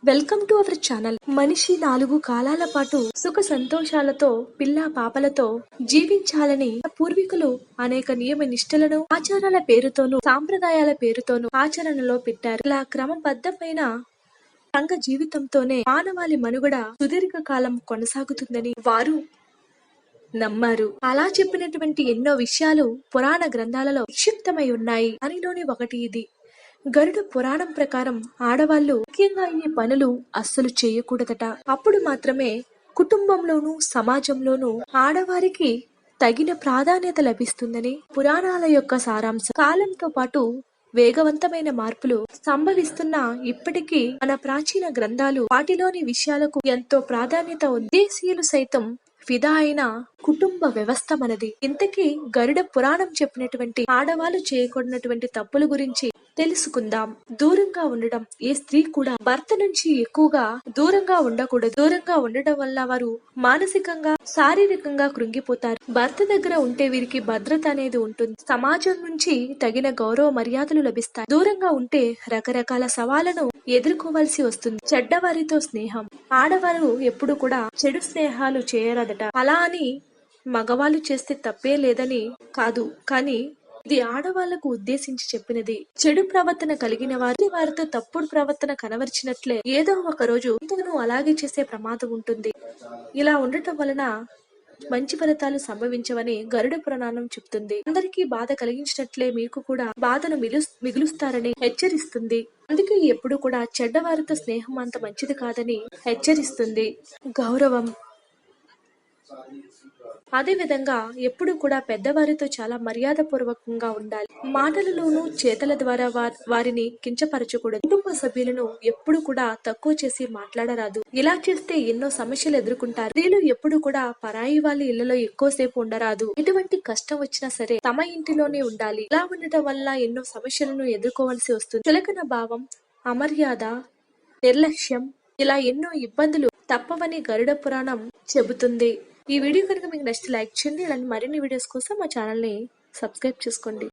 Welcome to our channel. మనిషి 4 కాలాల పాటు సుఖ సంతోషాలతో పిల్ల పాపలతో జీవించాలని పూర్వీకులు అనేక నియమ నిష్టలను ఆచారాల పేరుతోనూ సాంప్రదాయాల పేరుతోనూ ఆచరణలో పెట్టారు. ఇలా క్రమబద్ధమైన సంఘ జీవితంతోనే మానవాళి మనుగడ సుదీర్ఘ కాలం కొనసాగుతుందని వారు నమ్మారు. అలా చెప్పినటువంటి ఎన్నో విషయాలు పురాణ గ్రంథాలలో నిక్షిప్తమై ఉన్నాయి. దానిలోని ఒకటి ఇది. గరుడ పురాణం ప్రకారం ఆడవాళ్లు ముఖ్యంగా ఈ పనులు అస్సలు చేయకూడదట. అప్పుడు మాత్రమే కుటుంబంలోనూ సమాజంలోనూ ఆడవారికి తగిన ప్రాధాన్యత లభిస్తుందని పురాణాల యొక్క సారాంశం. కాలంతో పాటు వేగవంతమైన మార్పులు సంభవిస్తున్న ఇప్పటికీ మన ప్రాచీన గ్రంథాలు వాటిలోని విషయాలకు ఎంతో ప్రాధాన్యత ఉంది. విదేశీయులు సైతం ఫిదా అయిన కుటుంబ వ్యవస్థ మనది. ఇంతకీ గరుడ పురాణం చెప్పినటువంటి ఆడవాళ్ళు చేయకూడనటువంటి తప్పుల గురించి తెలుసుకుందాం. దూరంగా ఉండడం. ఏ స్త్రీ కూడా భర్త నుంచి ఎక్కువగా దూరంగా ఉండకూడదు. దూరంగా ఉండడం వల్ల వారు మానసికంగా శారీరకంగా కృంగిపోతారు. భర్త దగ్గర ఉంటే వీరికి భద్రత అనేది ఉంటుంది. సమాజం నుంచి తగిన గౌరవ మర్యాదలు లభిస్తాయి. దూరంగా ఉంటే రకరకాల సవాళ్లను ఎదుర్కోవాల్సి వస్తుంది. చెడ్డవారితో స్నేహం. ఆడవారు ఎప్పుడు కూడా చెడు స్నేహాలు చేయరాదట. అలా అని మగవాళ్ళు చేస్తే తప్పే లేదని కాదు, కానీ ఇది ఆడవాళ్లకు ఉద్దేశించి చెప్పినది. చెడు ప్రవర్తన కలిగిన వారితో తప్పుడు ప్రవర్తన కనబరిచినట్లే ఏదో ఒక రోజు ఇంతను అలాగే చేసే ప్రమాదం ఉంటుంది. ఇలా ఉండటం వలన మంచి ఫలితాలు సంభవించవని గరుడ పురాణం చెప్తుంది. అందరికీ బాధ కలిగించినట్లే మీకు కూడా బాధను మిగులుస్తారని హెచ్చరిస్తుంది. అందుకే ఎప్పుడు కూడా చెడ్డవారితో స్నేహం అంత మంచిది కాదని హెచ్చరిస్తుంది. గౌరవం. అదే విధంగా ఎప్పుడు కూడా పెద్దవారితో చాలా మర్యాద పూర్వకంగా ఉండాలి. మాటలలోనూ చేతల ద్వారా వారిని కించపరచకూడదు. కుటుంబ సభ్యులను ఎప్పుడు కూడా తక్కువ చేసి మాట్లాడరాదు. ఇలా చేస్తే ఎన్నో సమస్యలు ఎదుర్కొంటారు. స్త్రీలు ఎప్పుడు కూడా పరాయి వాళ్ళ ఇళ్లలో ఎక్కువసేపు ఉండరాదు. ఎటువంటి కష్టం వచ్చినా సరే తమ ఇంటిలోనే ఉండాలి. ఇలా ఉండటం వల్ల ఎన్నో సమస్యలను ఎదుర్కోవాల్సి వస్తుంది. చులకన భావం, అమర్యాద, నిర్లక్ష్యం ఇలా ఎన్నో ఇబ్బందులు తప్పవని గరుడ పురాణం చెబుతుంది. ఈ వీడియో కనుక మీకు నచ్చితే లైక్ చేయండి. ఇలాంటి మరిన్ని వీడియోస్ కోసం మా ఛానల్ ని సబ్స్క్రైబ్ చేసుకోండి.